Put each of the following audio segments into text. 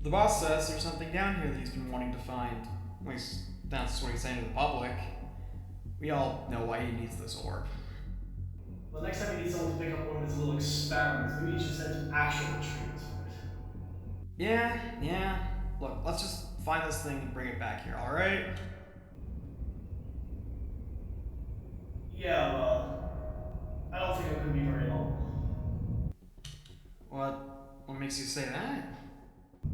The boss says there's something down here that he's been wanting to find. At least, that's what he's saying to the public. We all know why he needs this orb. Well, next time you need someone to pick up one of his little experiments, maybe you should send actual treatments for it. Yeah. Look, let's just find this thing and bring it back here, alright? Yeah, well, I don't think it could be very long. What makes you say that?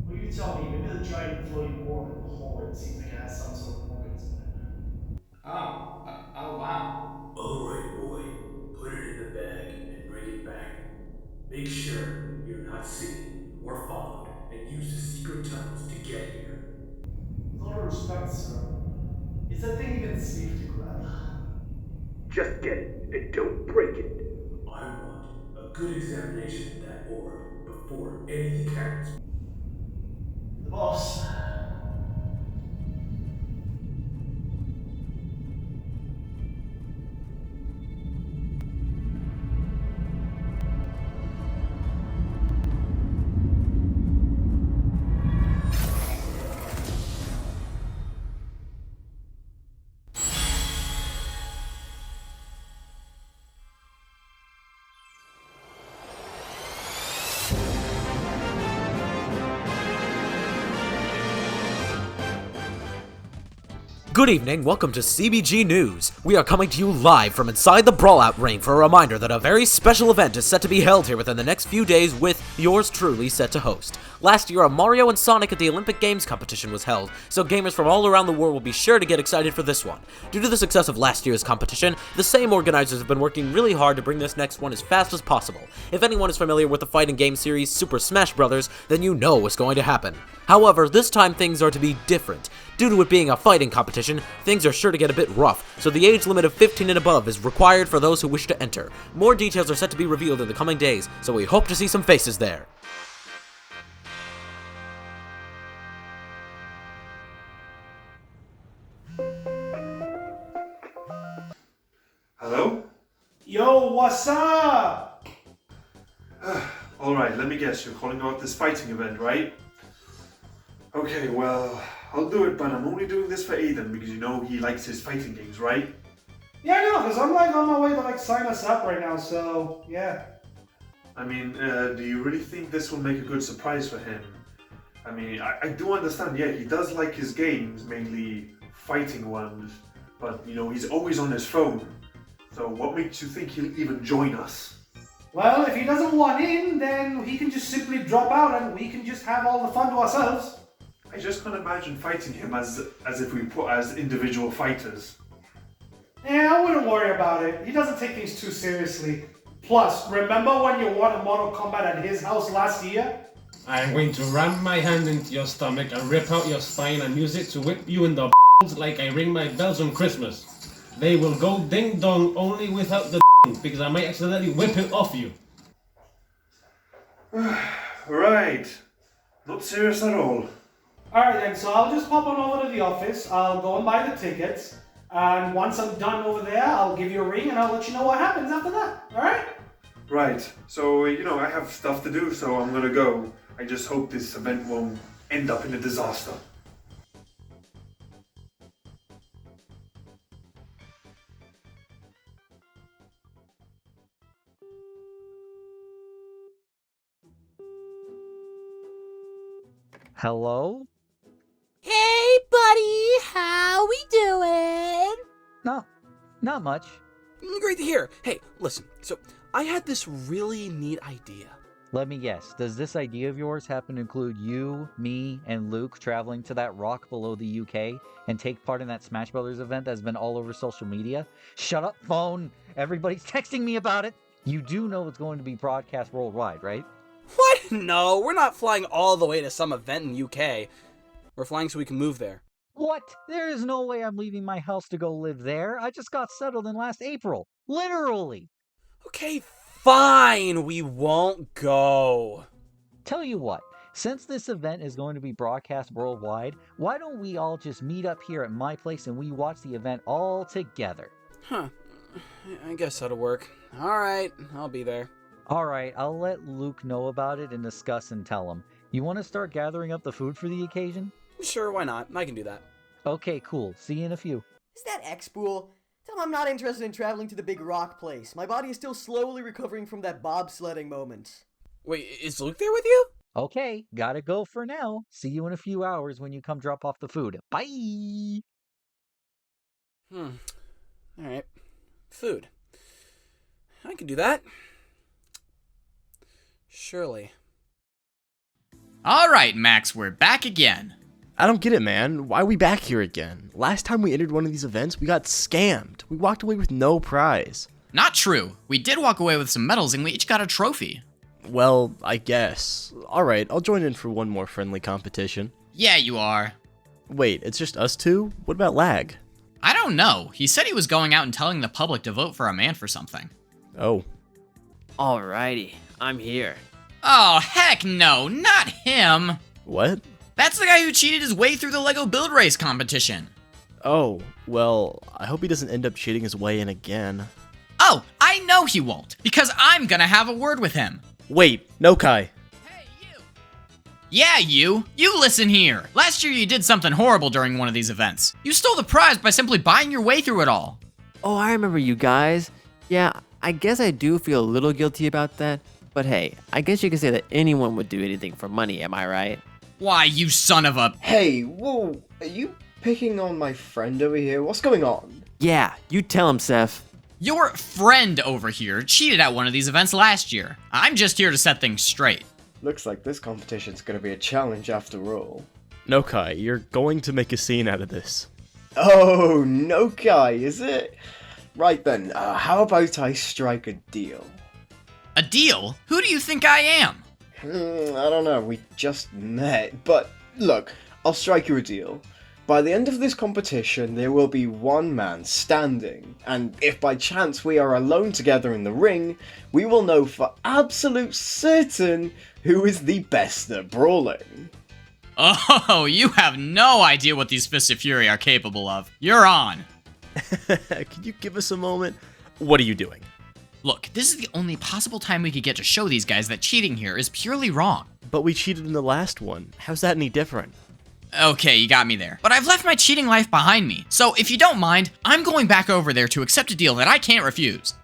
Well, you tell me, maybe the giant floating orb in the hallway seems like it has some sort of organs in it. Oh wow. Alright, boy. Put it in the bag and bring it back. Make sure you're not seen or followed and use the secret tunnels to get here. With all due respect, sir, is that thing even safe to grab? Just get it and don't break it. I want a good examination of that orb before anything happens. The boss. Good evening, welcome to CBG News. We are coming to you live from inside the Brawlout ring for a reminder that a very special event is set to be held here within the next few days with yours truly set to host. Last year, a Mario and Sonic at the Olympic Games competition was held, so gamers from all around the world will be sure to get excited for this one. Due to the success of last year's competition, the same organizers have been working really hard to bring this next one as fast as possible. If anyone is familiar with the fighting game series Super Smash Bros., then you know what's going to happen. However, this time things are to be different. Due to it being a fighting competition, things are sure to get a bit rough, so the age limit of 15 and above is required for those who wish to enter. More details are set to be revealed in the coming days, so we hope to see some faces there. Hello? Yo, what's up? Alright, let me guess, you're calling about this fighting event, right? Okay, well, I'll do it, but I'm only doing this for Aiden because you know he likes his fighting games, right? Yeah, I know, because I'm like on my way to like sign us up right now, so yeah. I mean, do you really think this will make a good surprise for him? I mean, I do understand, yeah, he does like his games, mainly fighting ones, but you know, he's always on his phone. So what makes you think he'll even join us? Well, if he doesn't want in, then he can just simply drop out and we can just have all the fun to ourselves. I just can't imagine fighting him as if we put as individual fighters. Yeah, I wouldn't worry about it. He doesn't take things too seriously. Plus, remember when you won a Mortal Kombat at his house last year? I'm going to ram my hand into your stomach and rip out your spine and use it to whip you in the balls like I ring my bells on Christmas. They will go ding dong only without the because I might accidentally whip it off you. Right. Not serious at all. Alright then, so I'll just pop on over to the office, I'll go and buy the tickets, and once I'm done over there, I'll give you a ring and I'll let you know what happens after that, alright? Right. So, you know, I have stuff to do, so I'm gonna go. I just hope this event won't end up in a disaster. Hello? Hey, buddy, how we doing? No, not much. Great to hear. Hey, listen, so I had this really neat idea. Let me guess, does this idea of yours happen to include you, me, and Luke traveling to that rock below the UK and take part in that Smash Brothers event that's been all over social media? Shut up, phone! Everybody's texting me about it! You do know it's going to be broadcast worldwide, right? What? No, we're not flying all the way to some event in UK. We're flying so we can move there. What? There is no way I'm leaving my house to go live there. I just got settled in last April. Literally! Okay, fine, we won't go. Tell you what, since this event is going to be broadcast worldwide, why don't we all just meet up here at my place and we watch the event all together? Huh, I guess that'll work. Alright, I'll be there. Alright, I'll let Luke know about it and discuss and tell him. You want to start gathering up the food for the occasion? Sure, why not? I can do that. Okay, cool. See you in a few. Is that X-Spool? Tell him I'm not interested in traveling to the big rock place. My body is still slowly recovering from that bobsledding moment. Wait, is Luke there with you? Okay, gotta go for now. See you in a few hours when you come drop off the food. Bye! Alright. Food. I can do that. Surely. Alright, Max, we're back again. I don't get it, man. Why are we back here again? Last time we entered one of these events, we got scammed. We walked away with no prize. Not true. We did walk away with some medals and we each got a trophy. Well, I guess. Alright, I'll join in for one more friendly competition. Yeah, you are. Wait, it's just us two? What about Lag? I don't know. He said he was going out and telling the public to vote for a man for something. Oh. Alrighty, I'm here. Oh, heck no, not him. What? That's the guy who cheated his way through the Lego Build Race competition. Oh, well, I hope he doesn't end up cheating his way in again. Oh, I know he won't, because I'm gonna have a word with him. Wait, no Kai. Hey, you. Yeah, you. You listen here. Last year you did something horrible during one of these events. You stole the prize by simply buying your way through it all. Oh, I remember you guys. Yeah, I guess I do feel a little guilty about that. But hey, I guess you could say that anyone would do anything for money, am I right? Why, you son of a... Hey, whoa, are you picking on my friend over here? What's going on? Yeah, you tell him, Seth. Your friend over here cheated at one of these events last year. I'm just here to set things straight. Looks like this competition's gonna be a challenge after all. No Kai, you're going to make a scene out of this. Oh, no Kai, is it? Right then, how about I strike a deal? A deal? Who do you think I am? I don't know, we just met, but look, I'll strike you a deal. By the end of this competition, there will be one man standing, and if by chance we are alone together in the ring, we will know for absolute certain who is the best at brawling. Oh, you have no idea what these Fists of Fury are capable of. You're on. Can you give us a moment? What are you doing? Look, this is the only possible time we could get to show these guys that cheating here is purely wrong. But we cheated in the last one. How's that any different? Okay, you got me there. But I've left my cheating life behind me. So if you don't mind, I'm going back over there to accept a deal that I can't refuse.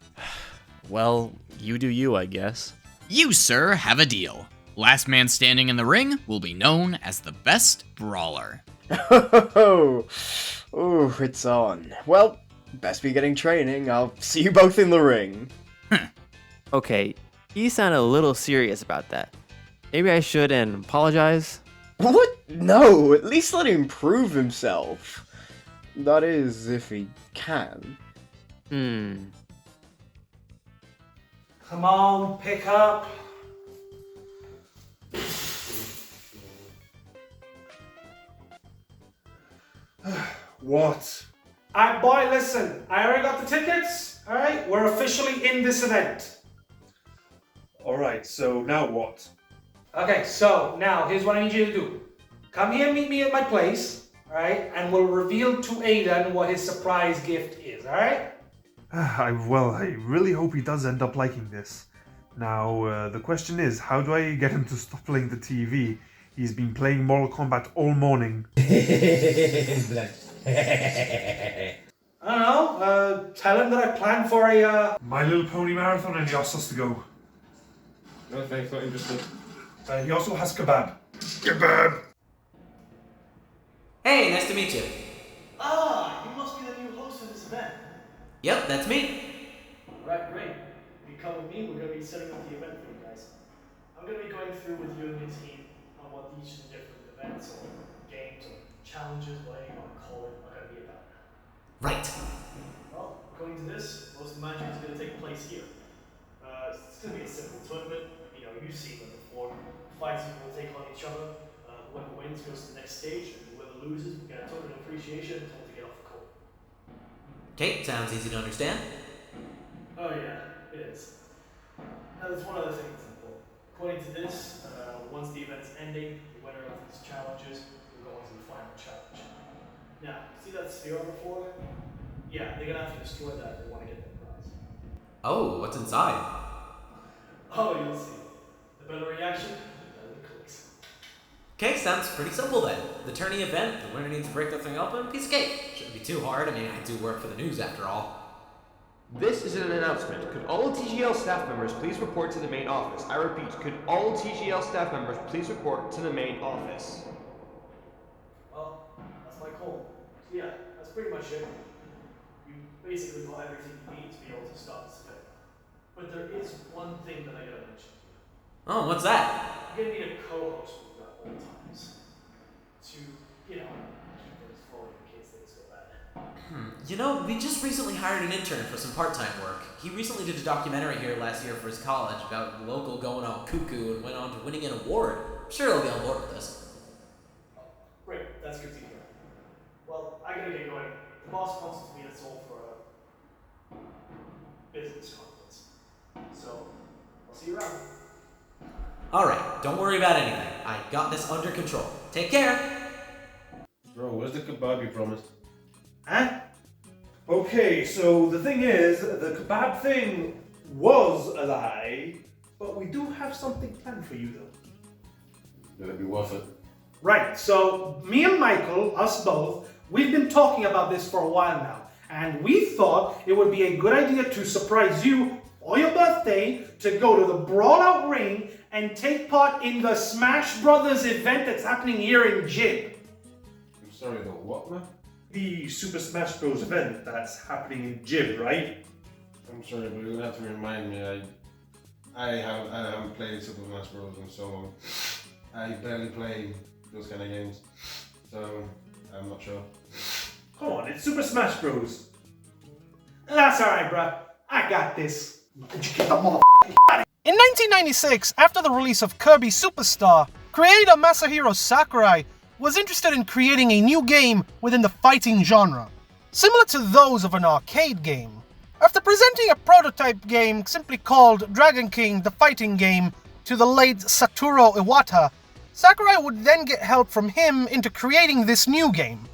Well, you do you, I guess. You, sir, have a deal. Last man standing in the ring will be known as the best brawler. Oh, it's on. Well, best be getting training. I'll see you both in the ring. Okay, he sounded a little serious about that. Maybe I should and apologize? What? No, at least let him prove himself. That is, if he can. Come on, pick up. What? Alright, boy, listen. I already got the tickets. Alright, we're officially in this event. Alright, so now what? Okay, so now here's what I need you to do. Come here, meet me at my place, alright? And we'll reveal to Aiden what his surprise gift is, alright? I really hope he does end up liking this. Now, the question is, how do I get him to stop playing the TV? He's been playing Mortal Kombat all morning. I don't know, tell him that I plan for a, My Little Pony marathon and he also has to go. No thanks, not interested. He also has kebab. Kebab! Hey, nice to meet you. Ah, you must be the new host of this event. Yep, that's me. Alright, great. If you come with me, we're going to be setting up the event for you guys. I'm going to be going through with you and your team on what each of the different events or games or challenges, whatever you want to call it, are going to be about. Right. Well, according to this, most of the magic is going to take place here. It's going to be a simple tournament. You know, you've seen them before. Fights will take on each other. Whoever wins goes to the next stage, and whoever loses, we get a token of appreciation and told to get off the court. Okay, sounds easy to understand. Oh yeah, it is. Now there's one other thing that's important. According to this, once the event's ending, the winner of these challenges will go on to the final challenge. Now, see that sphere on the floor? Yeah, they're gonna have to destroy that if they want to get their prize. Oh, what's inside? Oh, you'll see. The better reaction, the better the clicks. Okay, sounds pretty simple then. The tourney event, the winner needs to break the thing open, piece of cake. Shouldn't be too hard, I mean, I do work for the news after all. This is an announcement. Could all TGL staff members please report to the main office? I repeat, could all TGL staff members please report to the main office? Well, that's my call. So yeah, that's pretty much it. You basically got everything you need to be able to start this event. But there is one thing that I gotta mention to you. Oh, what's that? You're gonna need a co-host with you at all times. To, keep things flowing in case things go bad. You know, we just recently hired an intern for some part-time work. He recently did a documentary here last year for his college about local going all cuckoo and went on to winning an award. I'm sure he'll be on board with this. Great, that's good to hear. Well, I gotta get going. The boss wants to meet us all for a business conference. So, I'll see you around. Alright, don't worry about anything. I got this under control. Take care! Bro, where's the kebab you promised? Huh? Okay, so the thing is, the kebab thing was a lie, but we do have something planned for you though. Better be worth it. Right, so me and Michael, us both, we've been talking about this for a while now, and we thought it would be a good idea to surprise you for your birthday to go to the Brawlout ring and take part in the Smash Brothers event that's happening here in Jib. I'm sorry, the what, man? The Super Smash Bros. Event that's happening in Jib, right? I'm sorry, but you're gonna have to remind me. I haven't played Super Smash Bros. In so long. I barely play those kind of games, so I'm not sure. Come on, it's Super Smash Bros. That's alright, bruh. I got this. Did you get the motherfucking out of In 1996, after the release of Kirby Superstar, creator Masahiro Sakurai was interested in creating a new game within the fighting genre, similar to those of an arcade game. After presenting a prototype game simply called Dragon King the Fighting Game to the late Satoru Iwata, Sakurai would then get help from him into creating this new game.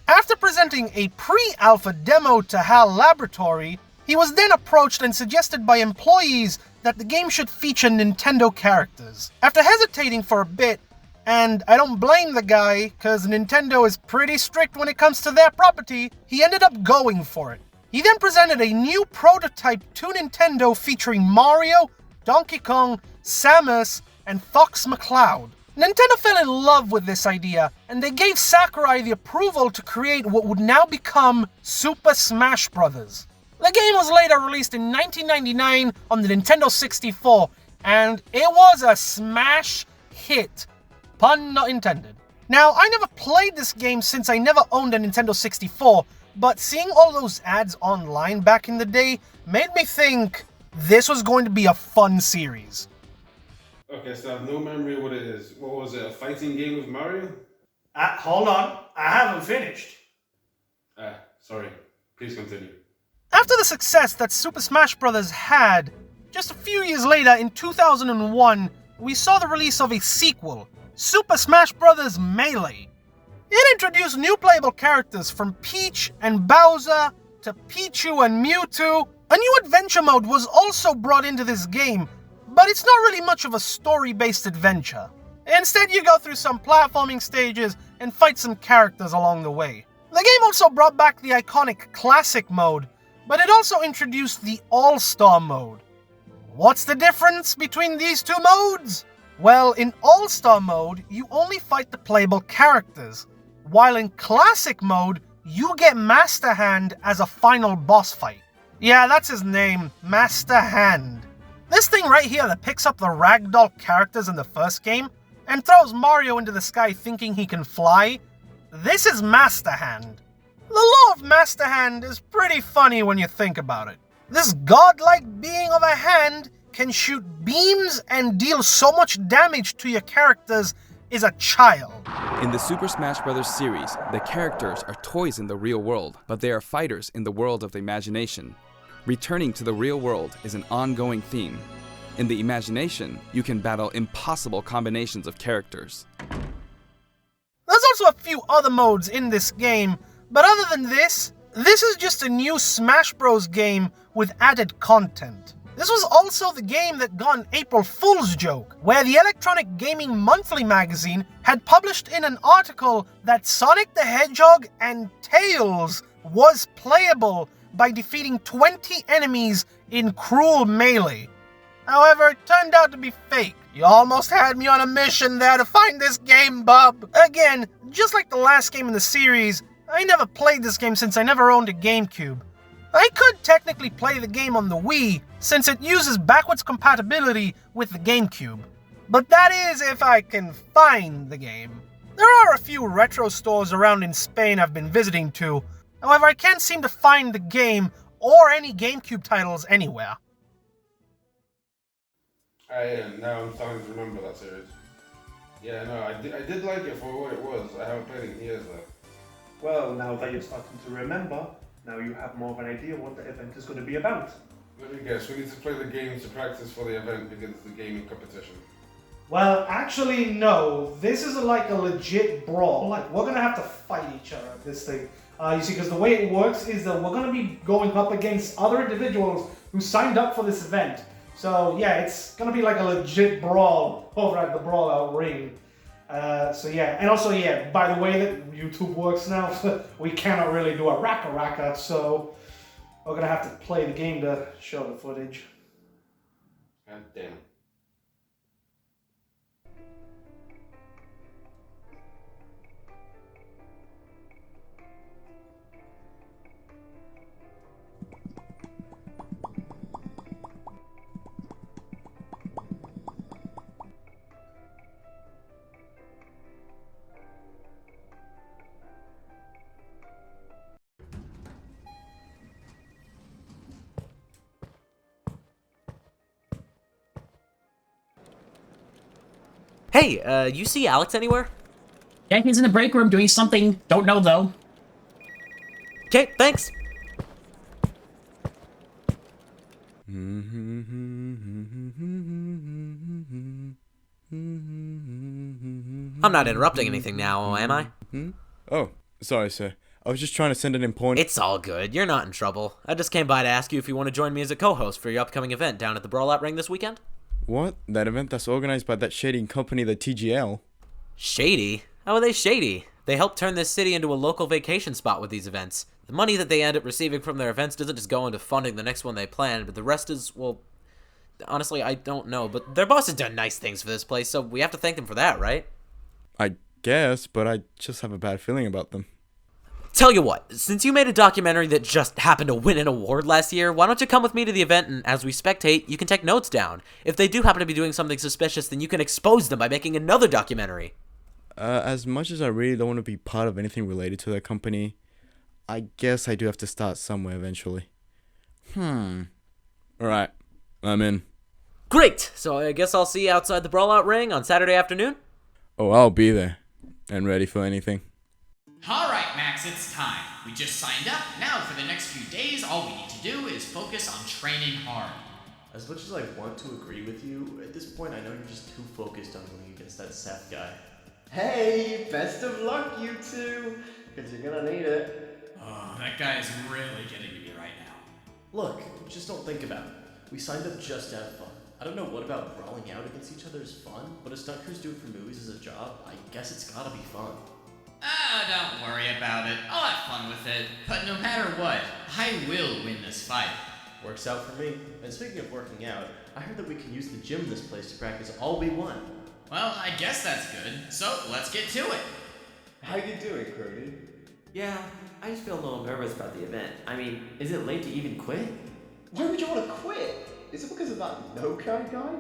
After presenting a pre-alpha demo to HAL Laboratory, he was then approached and suggested by employees that the game should feature Nintendo characters. After hesitating for a bit, and I don't blame the guy, cause Nintendo is pretty strict when it comes to their property, he ended up going for it. He then presented a new prototype to Nintendo featuring Mario, Donkey Kong, Samus, and Fox McCloud. Nintendo fell in love with this idea, and they gave Sakurai the approval to create what would now become Super Smash Bros. The game was later released in 1999 on the Nintendo 64, and it was a smash hit. Pun not intended. Now, I never played this game since I never owned a Nintendo 64, but seeing all those ads online back in the day made me think this was going to be a fun series. Okay, so I have no memory of what it is. What was it, a fighting game with Mario? Hold on, I haven't finished. Sorry. Please continue. After the success that Super Smash Bros. Had, just a few years later in 2001, we saw the release of a sequel, Super Smash Bros. Melee. It introduced new playable characters from Peach and Bowser to Pichu and Mewtwo. A new adventure mode was also brought into this game, but it's not really much of a story-based adventure. Instead, you go through some platforming stages and fight some characters along the way. The game also brought back the iconic Classic mode, but it also introduced the All-Star mode. What's the difference between these two modes? Well, in All-Star mode, you only fight the playable characters, while in Classic mode, you get Master Hand as a final boss fight. Yeah, that's his name, Master Hand. This thing right here that picks up the ragdoll characters in the first game and throws Mario into the sky thinking he can fly, this is Master Hand. The law of Master Hand is pretty funny when you think about it. This godlike being of a hand can shoot beams and deal so much damage to your characters is a child. In the Super Smash Bros. Series, the characters are toys in the real world, but they are fighters in the world of the imagination. Returning to the real world is an ongoing theme. In the imagination, you can battle impossible combinations of characters. There's also a few other modes in this game, but other than this is just a new Smash Bros. Game with added content. This was also the game that got an April Fool's joke, where the Electronic Gaming Monthly magazine had published in an article that Sonic the Hedgehog and Tails was playable by defeating 20 enemies in Cruel Melee. However, it turned out to be fake. You almost had me on a mission there to find this game, bub. Again, just like the last game in the series, I never played this game since I never owned a GameCube. I could technically play the game on the Wii, since it uses backwards compatibility with the GameCube. But that is if I can find the game. There are a few retro stores around in Spain I've been visiting to. However, I can't seem to find the game or any GameCube titles anywhere. Now I'm starting to remember that series. Yeah, no, I did like it for what it was. I haven't played it in years though. Well, now that you're starting to remember, now you have more of an idea what the event is going to be about. Let me guess, we need to play the game to practice for the event because it's the gaming competition. Well, actually, no. This is like a legit brawl. Like, we're gonna have to fight each other at this thing. You see, because the way it works is that we're gonna be going up against other individuals who signed up for this event. So yeah, it's gonna be like a legit brawl over at the Brawlout ring. So yeah, and also yeah, by the way that YouTube works now, we cannot really do a raka, so we're gonna have to play the game to show the footage. God damn. Hey, you see Alex anywhere? Yeah, he's in the break room doing something. Don't know, though. Okay, thanks. I'm not interrupting anything now, am I? Oh, sorry, sir. I was just trying to send an important... It's all good. You're not in trouble. I just came by to ask you if you want to join me as a co-host for your upcoming event down at the Brawlout ring this weekend. What? That event that's organized by that shady company, the TGL? Shady? How are they shady? They help turn this city into a local vacation spot with these events. The money that they end up receiving from their events doesn't just go into funding the next one they plan, but the rest is, well, honestly, I don't know. But their boss has done nice things for this place, so we have to thank them for that, right? I guess, but I just have a bad feeling about them. Tell you what, since you made a documentary that just happened to win an award last year, why don't you come with me to the event and as we spectate, you can take notes down. If they do happen to be doing something suspicious, then you can expose them by making another documentary. As much as I really don't want to be part of anything related to that company, I guess I do have to start somewhere eventually. Alright, I'm in. Great! So I guess I'll see you outside the Brawlout ring on Saturday afternoon? Oh, I'll be there. And ready for anything. Alright, Max, it's time. We just signed up. Now, for the next few days, all we need to do is focus on training hard. As much as I want to agree with you, at this point I know you're just too focused on winning against that Seth guy. Hey, best of luck, you two, because you're gonna need it. Oh, that guy is really getting to me right now. Look, just don't think about it. We signed up just to have fun. I don't know what about brawling out against each other is fun, but a stunt crew's doing for movies as a job, I guess it's gotta be fun. Don't worry about it. I'll have fun with it. But no matter what, I will win this fight. Works out for me. And speaking of working out, I heard that we can use the gym in this place to practice all we want. Well, I guess that's good. So, let's get to it. How you doing, Crody? Yeah, I just feel a little nervous about the event. I mean, is it late to even quit? Why would you want to quit? Is it because of that no-guy guy?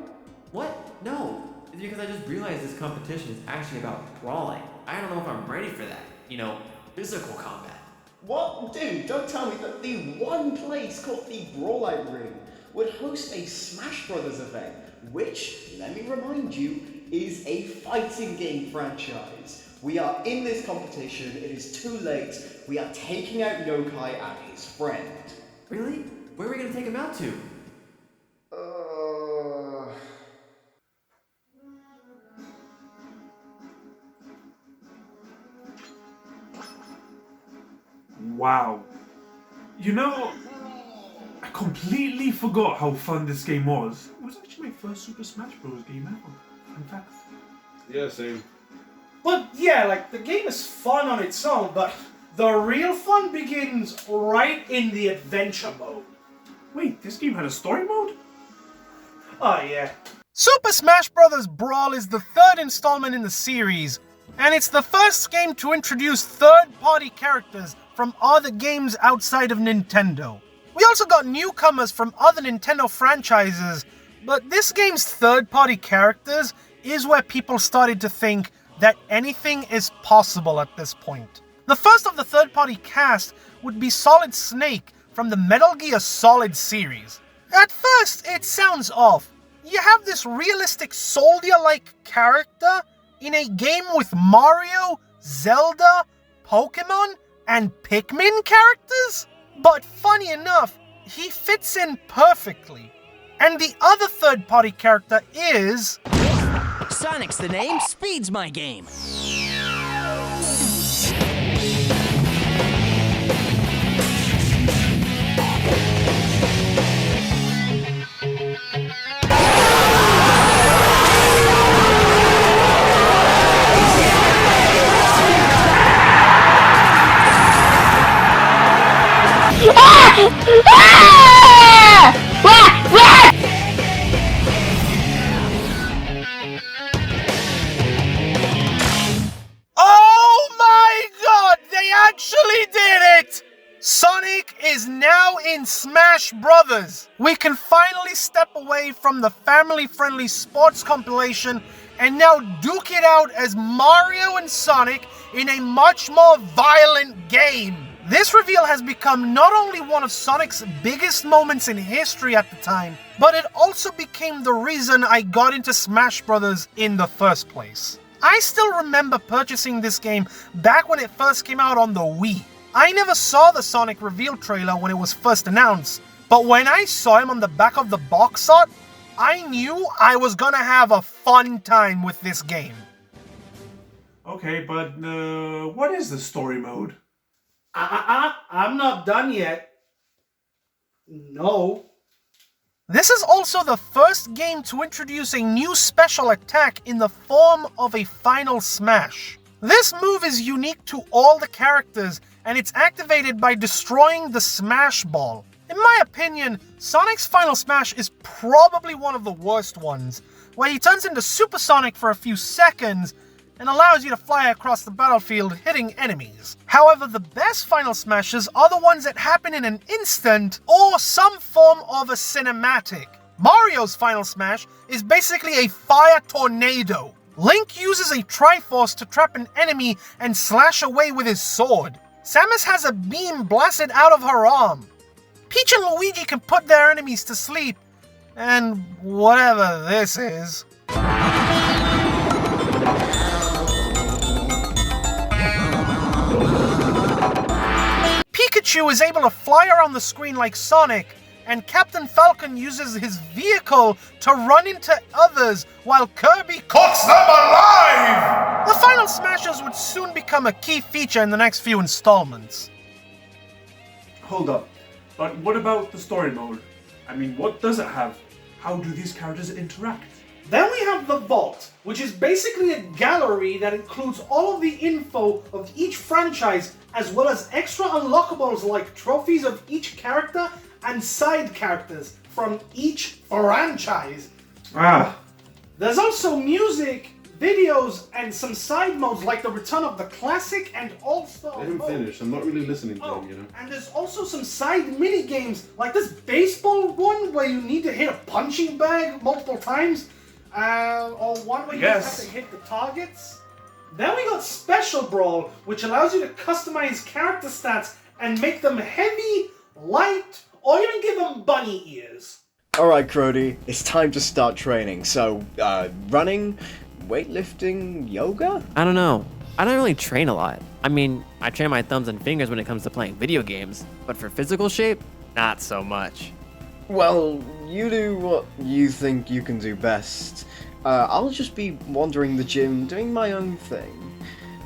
What? No. It's because I just realized this competition is actually about brawling. I don't know if I'm ready for that. You know, physical combat. What? Dude, don't tell me that the one place called the Brawlout ring would host a Smash Brothers event, which, let me remind you, is a fighting game franchise. We are in this competition, it is too late, we are taking out Yokai and his friend. Really? Where are we gonna take him out to? Wow. You know, completely forgot how fun this game was. It was actually my first Super Smash Bros. Game ever. Fun fact. Yeah, same. But yeah, like, the game is fun on its own, but the real fun begins right in the adventure mode. Wait, this game had a story mode? Oh yeah. Super Smash Bros. Brawl is the third installment in the series, and it's the first game to introduce third-party characters from other games outside of Nintendo. We also got newcomers from other Nintendo franchises, but this game's third-party characters is where people started to think that anything is possible at this point. The first of the third-party cast would be Solid Snake from the Metal Gear Solid series. At first, it sounds off. You have this realistic soldier-like character in a game with Mario, Zelda, Pokemon, and Pikmin characters? But funny enough, he fits in perfectly. And the other third-party character is... Sonic's the name, Speed's my game. Oh my god! They actually did it! Sonic is now in Smash Brothers. We can finally step away from the family-friendly sports compilation and now duke it out as Mario and Sonic in a much more violent game. This reveal has become not only one of Sonic's biggest moments in history at the time, but it also became the reason I got into Smash Brothers in the first place. I still remember purchasing this game back when it first came out on the Wii. I never saw the Sonic reveal trailer when it was first announced, but when I saw him on the back of the box art, I knew I was gonna have a fun time with this game. Okay, but what is the story mode? I'm not done yet. No. This is also the first game to introduce a new special attack in the form of a Final Smash. This move is unique to all the characters, and it's activated by destroying the Smash Ball. In my opinion, Sonic's Final Smash is probably one of the worst ones, where he turns into Super Sonic for a few seconds and allows you to fly across the battlefield hitting enemies. However, the best Final Smashes are the ones that happen in an instant or some form of a cinematic. Mario's Final Smash is basically a fire tornado. Link uses a Triforce to trap an enemy and slash away with his sword. Samus has a beam blasted out of her arm. Peach and Luigi can put their enemies to sleep, and whatever this is. Pikachu is able to fly around the screen like Sonic, and Captain Falcon uses his vehicle to run into others while Kirby cooks them alive! The Final Smashers would soon become a key feature in the next few installments. Hold up. But what about the story mode? I mean, what does it have? How do these characters interact? Then we have the Vault, which is basically a gallery that includes all of the info of each franchise, as well as extra unlockables like trophies of each character and side characters from each franchise. There's also music, videos, and some side modes like the return of the Classic and All-Star Let him mode. finish. I'm not really listening to him, you know. And there's also some side mini games like this baseball one where you need to hit a punching bag multiple times, or one where you just have to hit the targets. Then we got Special Brawl, which allows you to customize character stats and make them heavy, light, or even give them bunny ears. Alright, Crody, it's time to start training. So, running, weightlifting, yoga? I don't know. I don't really train a lot. I mean, I train my thumbs and fingers when it comes to playing video games, but for physical shape, not so much. Well, you do what you think you can do best. I'll just be wandering the gym doing my own thing.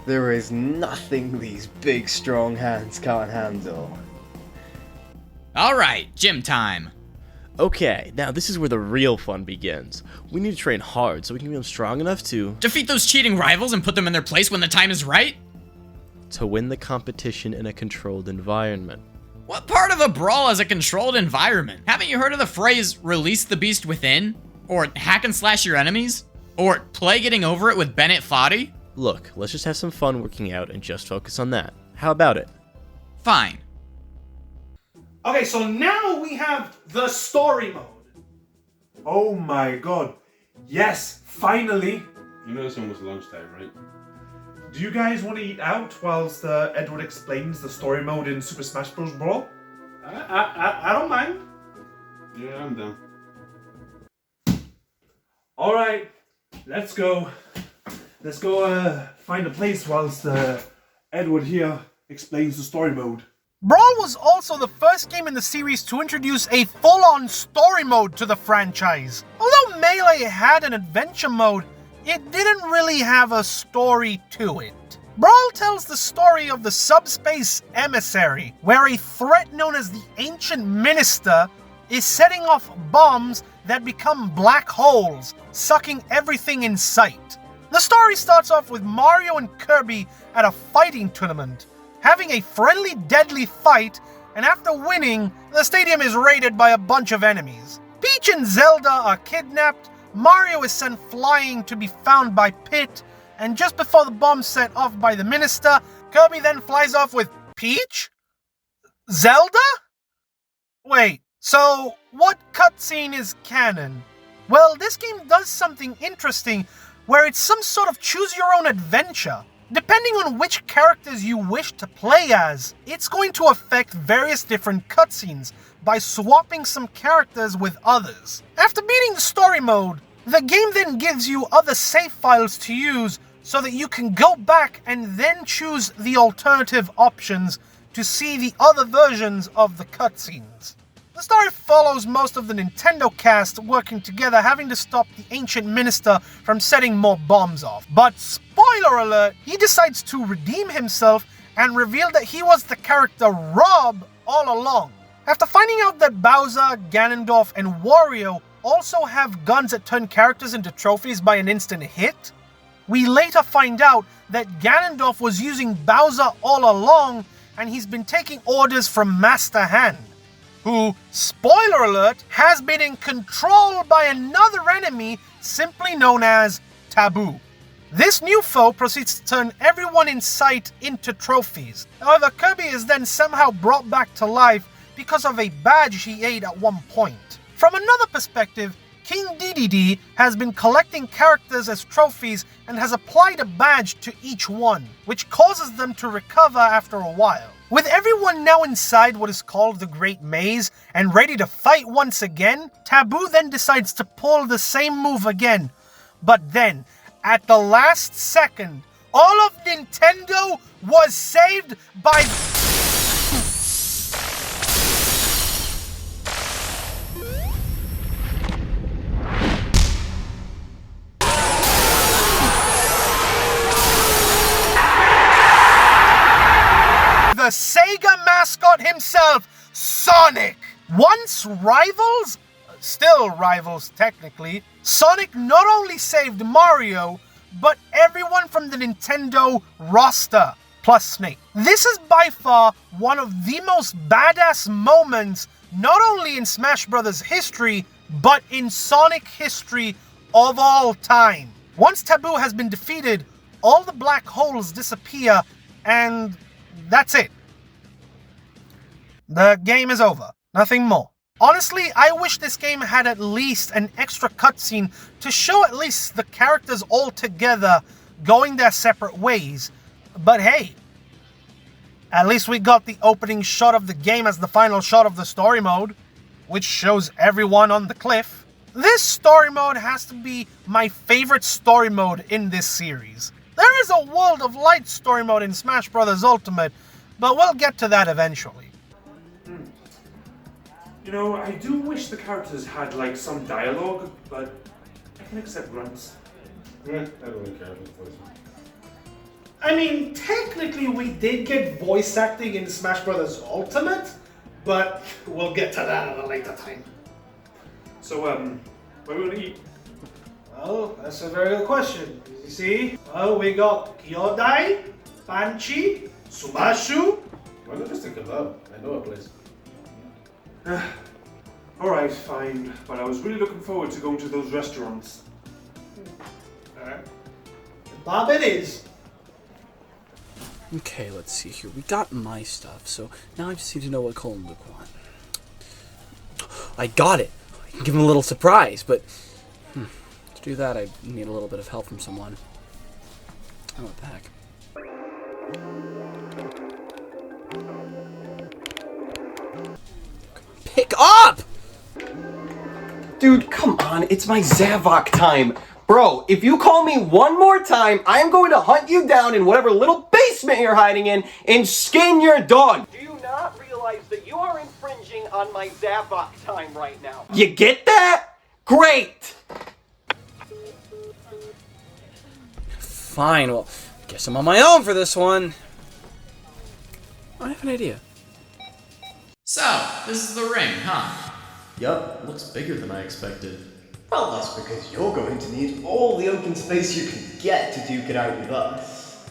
There is nothing these big, strong hands can't handle. Alright, gym time. Okay, now this is where the real fun begins. We need to train hard so we can become strong enough to Defeat those cheating rivals and put them in their place when the time is right? win the competition in a controlled environment. What part of a brawl is a controlled environment? Haven't you heard of the phrase, release the beast within? Or hack and slash your enemies? Or play getting over it with Bennett Foddy? Look, let's just have some fun working out and just focus on that. How about it? Fine. Okay, so now we have the story mode. Oh my god. Yes, finally. You know it's almost lunchtime, right? Do you guys want to eat out whilst Edward explains the story mode in Super Smash Bros. Brawl? I don't mind. Yeah, I'm down. Alright, let's go. Let's go find a place whilst Edward here explains the story mode. Brawl was also the first game in the series to introduce a full-on story mode to the franchise. Although Melee had an adventure mode, it didn't really have a story to it. Brawl tells the story of the subspace emissary, where a threat known as the Ancient Minister is setting off bombs that become black holes, sucking everything in sight. The story starts off with Mario and Kirby at a fighting tournament, having a friendly deadly fight, and after winning, the stadium is raided by a bunch of enemies. Peach and Zelda are kidnapped, Mario is sent flying to be found by Pit, and just before the bomb set off by the Minister, Kirby then flies off with Peach? Zelda? Wait, so what cutscene is canon? Well, this game does something interesting, where it's some sort of choose-your-own-adventure. Depending on which characters you wish to play as, it's going to affect various different cutscenes by swapping some characters with others. After beating the story mode, the game then gives you other save files to use so that you can go back and then choose the alternative options to see the other versions of the cutscenes. The story follows most of the Nintendo cast working together, having to stop the Ancient Minister from setting more bombs off. But spoiler alert, he decides to redeem himself and reveal that he was the character Rob all along. After finding out that Bowser, Ganondorf, and Wario also have guns that turn characters into trophies by an instant hit, we later find out that Ganondorf was using Bowser all along, and he's been taking orders from Master Hand, who, spoiler alert, has been in control by another enemy simply known as Taboo. This new foe proceeds to turn everyone in sight into trophies. However, Kirby is then somehow brought back to life because of a badge he ate at one point. From another perspective, King Dedede has been collecting characters as trophies and has applied a badge to each one, which causes them to recover after a while. With everyone now inside what is called the Great Maze and ready to fight once again, Taboo then decides to pull the same move again. But then, at the last second, all of Nintendo was saved by... the Sega mascot himself, Sonic! Once rivals, still rivals technically, Sonic not only saved Mario, but everyone from the Nintendo roster, plus Snake. This is by far one of the most badass moments, not only in Smash Bros. History, but in Sonic history of all time. Once Taboo has been defeated, all the black holes disappear, and that's it. The game is over. Nothing more. Honestly, I wish this game had at least an extra cutscene to show at least the characters all together going their separate ways. But hey, at least we got the opening shot of the game as the final shot of the story mode, which shows everyone on the cliff. This story mode has to be my favorite story mode in this series. There is a World of Light story mode in Smash Bros. Ultimate, but we'll get to that eventually. You know, I do wish the characters had, like, some dialogue, but I can accept grunts. I don't really care about voice. I mean, technically we did get voice acting in Smash Bros. Ultimate, but we'll get to that at a later time. So, where we gonna eat? Well, that's a very good question. You see? Well, we got Kyodai, Banchi, Sumashu. Why not just take a kebab? I know a place. Alright, fine. But I was really looking forward to going to those restaurants. Alright. Bob it is. Okay, let's see here. We got my stuff, so now I just need to know what Cole and Luke want. I got it! I can give him a little surprise, but to do that, I need a little bit of help from someone. Oh, what the heck? Pick up! Dude, come on, it's my Zavok time. Bro, if you call me one more time, I am going to hunt you down in whatever little basement you're hiding in and skin your dog. Do you not realize that you are infringing on my Zavok time right now? You get that? Great! Fine, well, guess I'm on my own for this one. I have an idea. So, this is the ring, huh? Yup, looks bigger than I expected. Well, that's because you're going to need all the open space you can get to duke it out with us.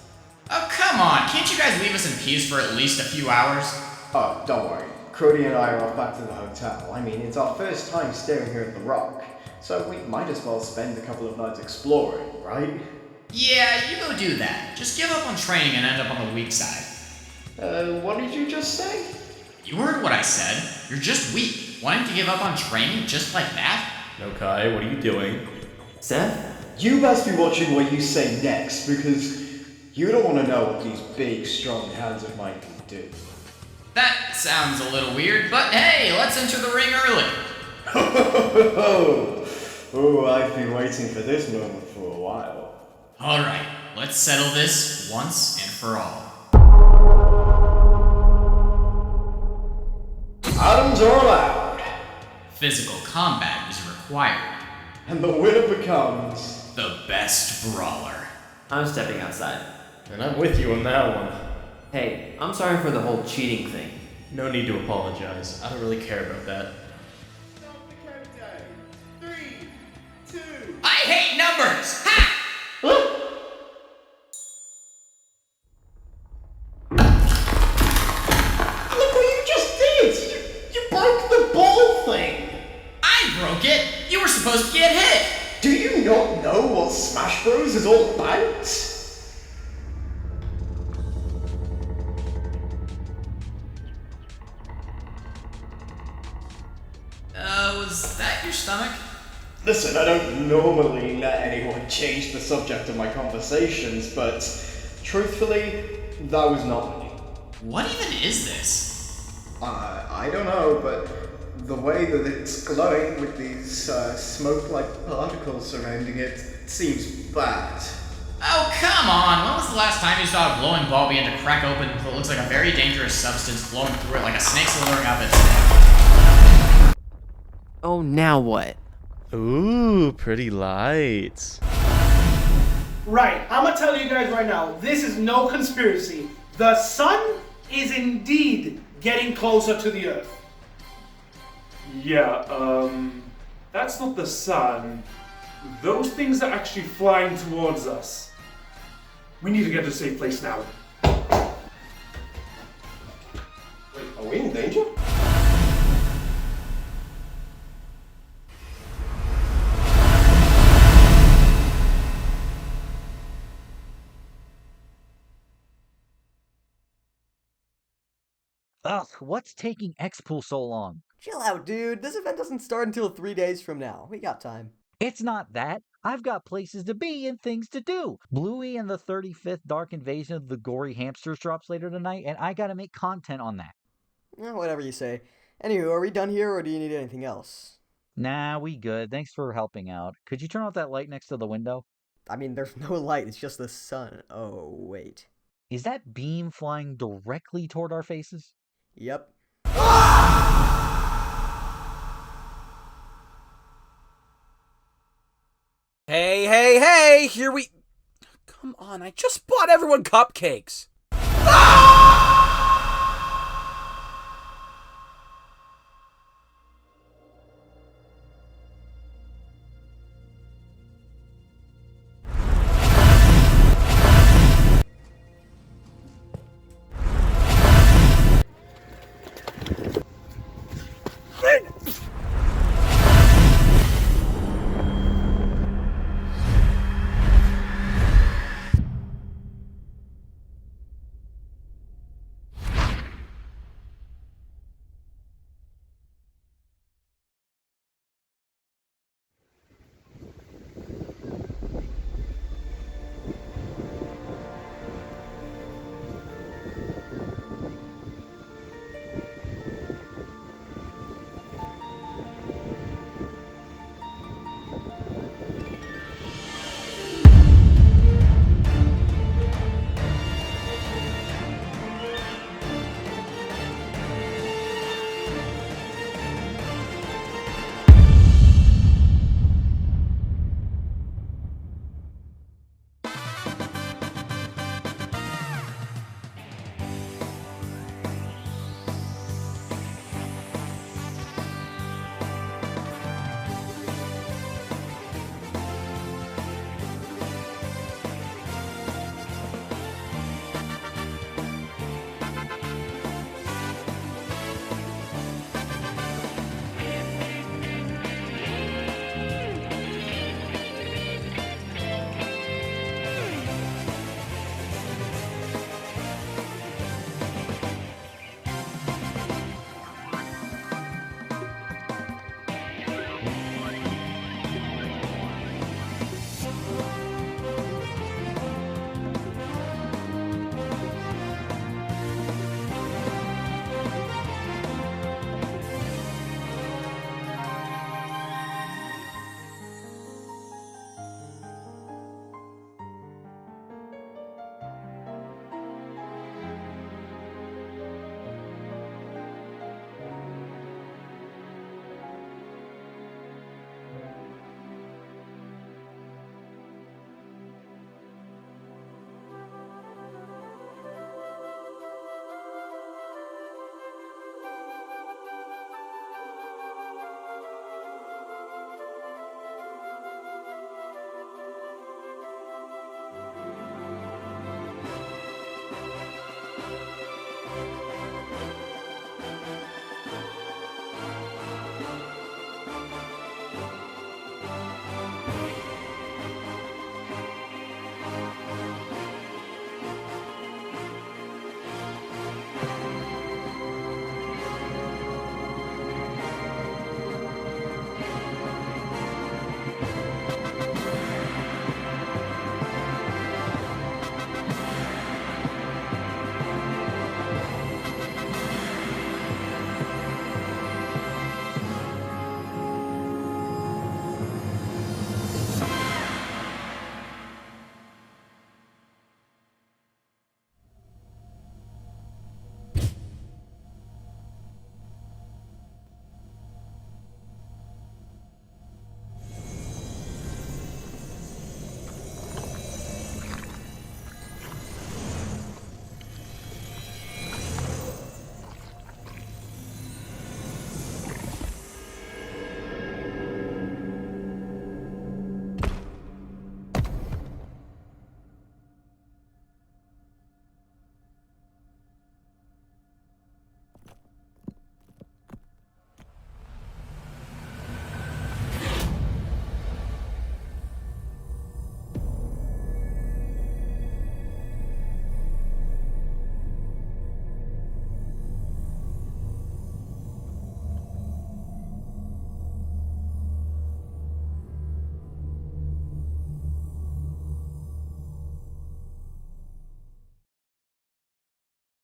Oh, come on. Can't you guys leave us in peace for at least a few hours? Oh, don't worry. Cody and I are off back to the hotel. I mean, it's our first time staying here at the Rock, so we might as well spend a couple of nights exploring, right? Yeah, you go do that. Just give up on training and end up on the weak side. What did you just say? You heard what I said. You're just weak. Wanting to give up on training just like that? No, Kai, what are you doing? Seth? You best be watching what you say next, because you don't want to know what these big, strong hands of mine can do. That sounds a little weird, but hey, let's enter the ring early. Oh, I've been waiting for this moment for a while. Alright, let's settle this once and for all. Atoms are allowed. Physical combat is required. And the winner becomes... the best brawler. I'm stepping outside. And I'm with you on that one. Hey, I'm sorry for the whole cheating thing. No need to apologize. I don't really care about that. I hate numbers! Ha! Look what you just did! You broke the ball thing! I broke it! You were supposed to get hit! Do you not know what Smash Bros is all about? Was that your stomach? Listen, I don't normally let anyone change the subject of my conversations, but truthfully, that was not me. What even is this? I don't know, but the way that it's glowing with these smoke-like particles surrounding it seems bad. Oh, come on! When was the last time you saw a glowing ball begin to crack open until it looks like a very dangerous substance flowing through it like a snake slithering up its neck? Oh, now what? Ooh, pretty lights. Right, I'm gonna tell you guys right now, this is no conspiracy. The sun is indeed getting closer to the Earth. Yeah, that's not the sun. Those things are actually flying towards us. We need to get to a safe place now. Wait, are we in danger? Ugh, what's taking X-Pool so long? Chill out, dude. This event doesn't start until 3 days from now. We got time. It's not that. I've got places to be and things to do. Bluey and the 35th Dark Invasion of the Gory Hamsters drops later tonight, and I gotta make content on that. Whatever you say. Anywho, are we done here, or do you need anything else? Nah, we good. Thanks for helping out. Could you turn off that light next to the window? I mean, there's no light. It's just the sun. Oh, wait. Is that beam flying directly toward our faces? Yep. Hey, here we... Come on, I just bought everyone cupcakes. Nothing!